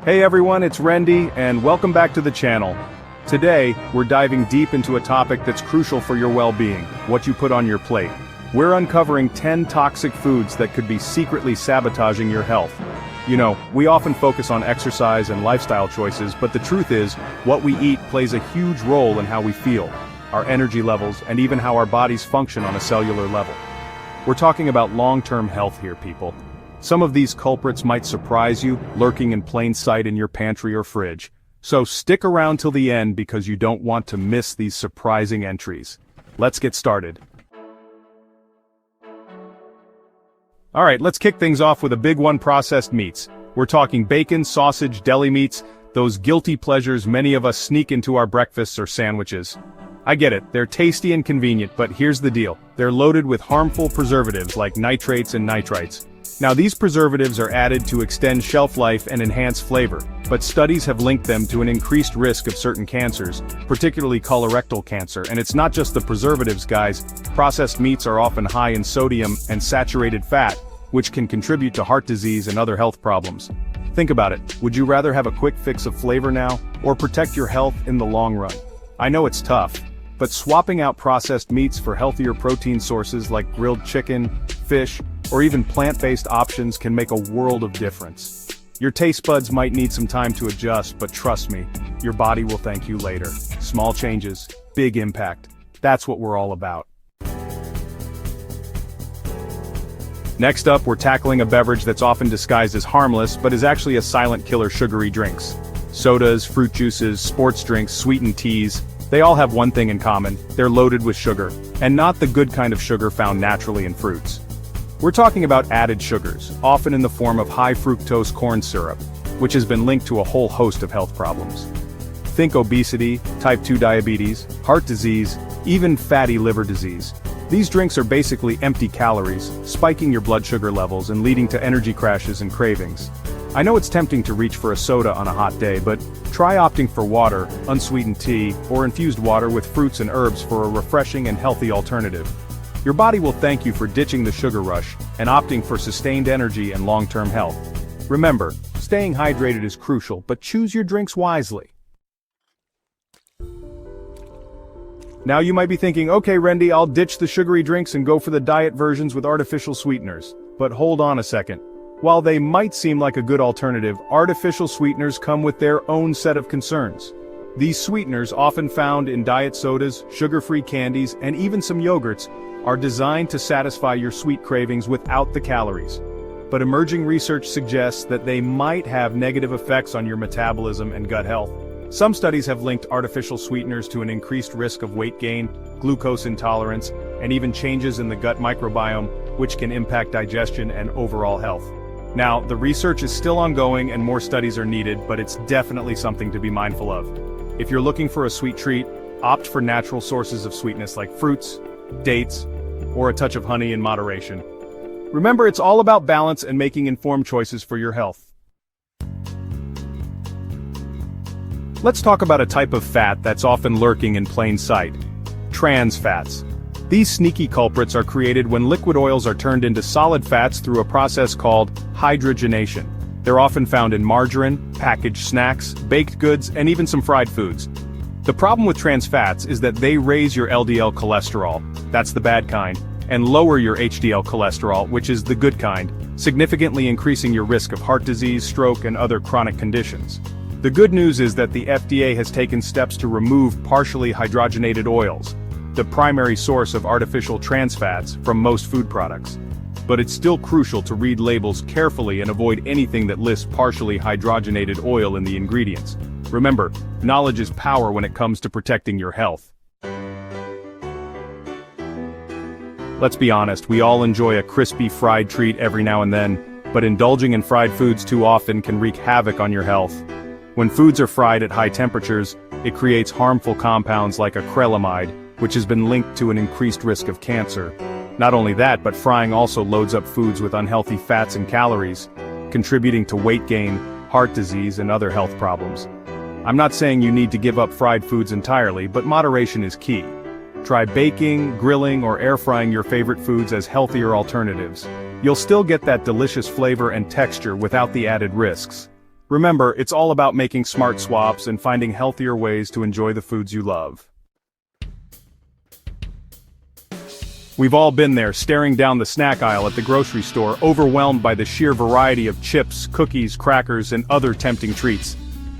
Hey everyone, it's Randy, and welcome back to the channel. Today, we're diving deep into a topic that's crucial for your well-being, what you put on your plate. We're uncovering 10 toxic foods that could be secretly sabotaging your health. You know, we often focus on exercise and lifestyle choices, but the truth is, what we eat plays a huge role in how we feel, our energy levels, and even how our bodies function on a cellular level. We're talking about long-term health here, people. Some of these culprits might surprise you, lurking in plain sight in your pantry or fridge. So stick around till the end because you don't want to miss these surprising entries. Let's get started. Alright, let's kick things off with a big one: processed meats. We're talking bacon, sausage, deli meats, those guilty pleasures many of us sneak into our breakfasts or sandwiches. I get it, they're tasty and convenient, but here's the deal. They're loaded with harmful preservatives like nitrates and nitrites. Now these preservatives are added to extend shelf life and enhance flavor, but studies have linked them to an increased risk of certain cancers, particularly colorectal cancer. And it's not just the preservatives, guys. Processed meats are often high in sodium and saturated fat, which can contribute to heart disease and other health problems. Think about it, would you rather have a quick fix of flavor now, or protect your health in the long run? I know it's tough, but swapping out processed meats for healthier protein sources like grilled chicken, fish, or even plant-based options can make a world of difference. Your taste buds might need some time to adjust, but trust me, your body will thank you later. Small changes, big impact. That's what we're all about. Next up, we're tackling a beverage that's often disguised as harmless, but is actually a silent killer: sugary drinks. Sodas, fruit juices, sports drinks, sweetened teas, they all have one thing in common: they're loaded with sugar, and not the good kind of sugar found naturally in fruits. We're talking about added sugars, often in the form of high fructose corn syrup, which has been linked to a whole host of health problems. Think obesity, type 2 diabetes, heart disease, even fatty liver disease. These drinks are basically empty calories, spiking your blood sugar levels and leading to energy crashes and cravings. I know it's tempting to reach for a soda on a hot day, but try opting for water, unsweetened tea, or infused water with fruits and herbs for a refreshing and healthy alternative. Your body will thank you for ditching the sugar rush and opting for sustained energy and long-term health. Remember, staying hydrated is crucial, but choose your drinks wisely. Now you might be thinking, okay Randy, I'll ditch the sugary drinks and go for the diet versions with artificial sweeteners. But hold on a second. While they might seem like a good alternative, artificial sweeteners come with their own set of concerns. These sweeteners, often found in diet sodas, sugar-free candies, and even some yogurts, are designed to satisfy your sweet cravings without the calories. But emerging research suggests that they might have negative effects on your metabolism and gut health. Some studies have linked artificial sweeteners to an increased risk of weight gain, glucose intolerance, and even changes in the gut microbiome, which can impact digestion and overall health. Now, the research is still ongoing and more studies are needed, but it's definitely something to be mindful of. If you're looking for a sweet treat, opt for natural sources of sweetness like fruits, dates, or a touch of honey in moderation. Remember, it's all about balance and making informed choices for your health. Let's talk about a type of fat that's often lurking in plain sight: trans fats. These sneaky culprits are created when liquid oils are turned into solid fats through a process called hydrogenation. They're often found in margarine, packaged snacks, baked goods, and even some fried foods. The problem with trans fats is that they raise your LDL cholesterol, that's the bad kind, and lower your HDL cholesterol, which is the good kind, significantly increasing your risk of heart disease, stroke, and other chronic conditions. The good news is that the FDA has taken steps to remove partially hydrogenated oils, the primary source of artificial trans fats, from most food products. But it's still crucial to read labels carefully and avoid anything that lists partially hydrogenated oil in the ingredients. Remember, knowledge is power when it comes to protecting your health. Let's be honest, we all enjoy a crispy fried treat every now and then, but indulging in fried foods too often can wreak havoc on your health. When foods are fried at high temperatures, it creates harmful compounds like acrylamide, which has been linked to an increased risk of cancer. Not only that, but frying also loads up foods with unhealthy fats and calories, contributing to weight gain, heart disease, and other health problems. I'm not saying you need to give up fried foods entirely, but moderation is key. Try baking, grilling, or air frying your favorite foods as healthier alternatives. You'll still get that delicious flavor and texture without the added risks. Remember, it's all about making smart swaps and finding healthier ways to enjoy the foods you love. We've all been there, staring down the snack aisle at the grocery store, overwhelmed by the sheer variety of chips, cookies, crackers, and other tempting treats.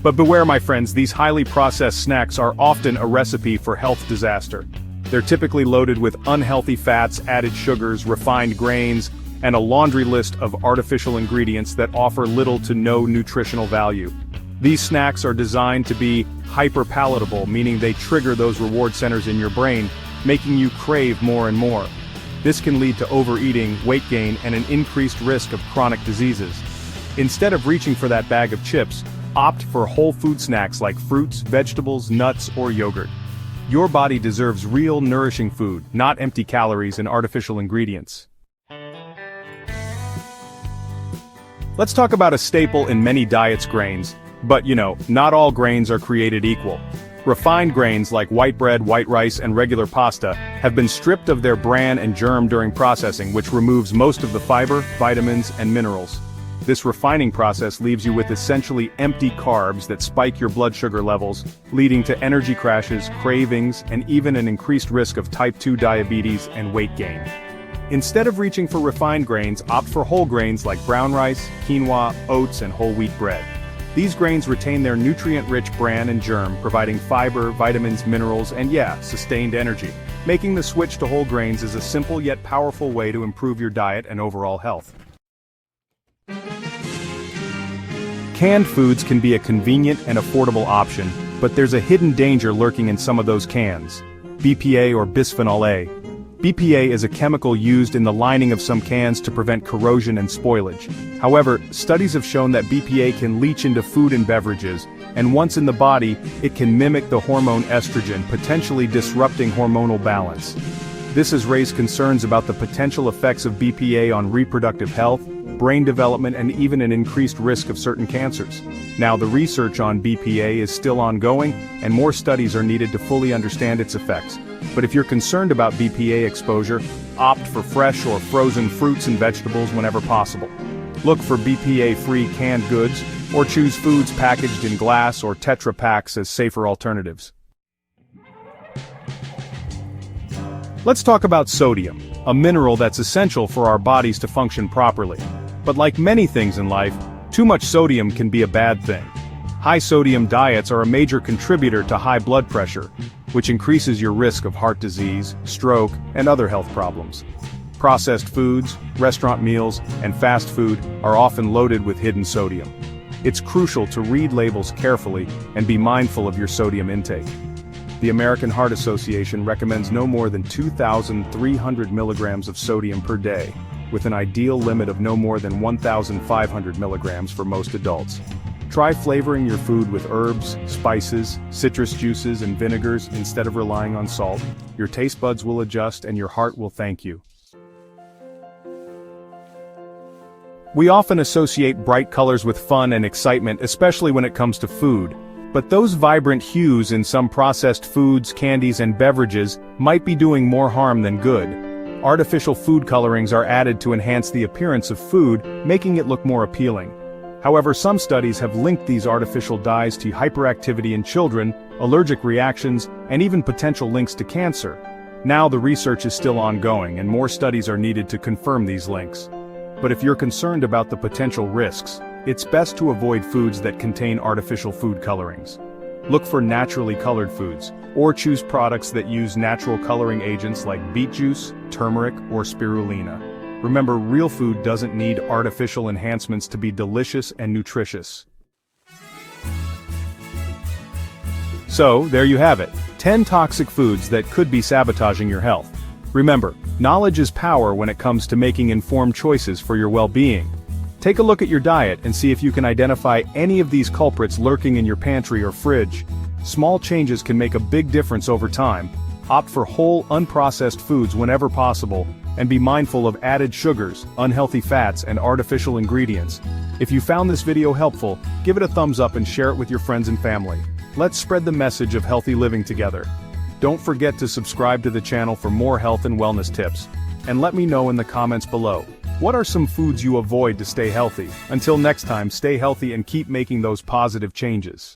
But beware, my friends, these highly processed snacks are often a recipe for health disaster. They're typically loaded with unhealthy fats, added sugars, refined grains, and a laundry list of artificial ingredients that offer little to no nutritional value. These snacks are designed to be hyper-palatable, meaning they trigger those reward centers in your brain, making you crave more and more. This can lead to overeating, weight gain, and an increased risk of chronic diseases. Instead of reaching for that bag of chips, opt for whole food snacks like fruits, vegetables, nuts, or yogurt. Your body deserves real, nourishing food, not empty calories and artificial ingredients. Let's talk about a staple in many diets: grains. But not all grains are created equal. Refined grains like white bread, white rice, and regular pasta have been stripped of their bran and germ during processing, which removes most of the fiber, vitamins, and minerals. This refining process leaves you with essentially empty carbs that spike your blood sugar levels, leading to energy crashes, cravings, and even an increased risk of type 2 diabetes and weight gain. Instead of reaching for refined grains, opt for whole grains like brown rice, quinoa, oats, and whole wheat bread. These grains retain their nutrient-rich bran and germ, providing fiber, vitamins, minerals, and sustained energy. Making the switch to whole grains is a simple yet powerful way to improve your diet and overall health. Canned foods can be a convenient and affordable option, but there's a hidden danger lurking in some of those cans: BPA or bisphenol A. BPA is a chemical used in the lining of some cans to prevent corrosion and spoilage. However, studies have shown that BPA can leach into food and beverages, and once in the body, it can mimic the hormone estrogen, potentially disrupting hormonal balance. This has raised concerns about the potential effects of BPA on reproductive health, brain development, and even an increased risk of certain cancers. Now, the research on BPA is still ongoing, and more studies are needed to fully understand its effects. But if you're concerned about BPA exposure, opt for fresh or frozen fruits and vegetables whenever possible. Look for BPA-free canned goods, or choose foods packaged in glass or Tetra Paks as safer alternatives. Let's talk about sodium, a mineral that's essential for our bodies to function properly. But like many things in life, too much sodium can be a bad thing. High sodium diets are a major contributor to high blood pressure, which increases your risk of heart disease, stroke, and other health problems. Processed foods, restaurant meals, and fast food are often loaded with hidden sodium. It's crucial to read labels carefully and be mindful of your sodium intake. The American Heart Association recommends no more than 2,300 milligrams of sodium per day, with an ideal limit of no more than 1,500 milligrams for most adults. Try flavoring your food with herbs, spices, citrus juices, and vinegars instead of relying on salt. Your taste buds will adjust and your heart will thank you. We often associate bright colors with fun and excitement, especially when it comes to food. But those vibrant hues in some processed foods, candies, and beverages might be doing more harm than good. Artificial food colorings are added to enhance the appearance of food, making it look more appealing. However, some studies have linked these artificial dyes to hyperactivity in children, allergic reactions, and even potential links to cancer. Now the research is still ongoing and more studies are needed to confirm these links. But if you're concerned about the potential risks, it's best to avoid foods that contain artificial food colorings. Look for naturally colored foods, or choose products that use natural coloring agents like beet juice, turmeric, or spirulina. Remember, real food doesn't need artificial enhancements to be delicious and nutritious. So, there you have it, 10 toxic foods that could be sabotaging your health. Remember, knowledge is power when it comes to making informed choices for your well-being. Take a look at your diet and see if you can identify any of these culprits lurking in your pantry or fridge. Small changes can make a big difference over time. Opt for whole, unprocessed foods whenever possible, and be mindful of added sugars, unhealthy fats, and artificial ingredients. If you found this video helpful, give it a thumbs up and share it with your friends and family. Let's spread the message of healthy living together. Don't forget to subscribe to the channel for more health and wellness tips. And let me know in the comments below, What are some foods you avoid to stay healthy? Until next time, stay healthy and keep making those positive changes.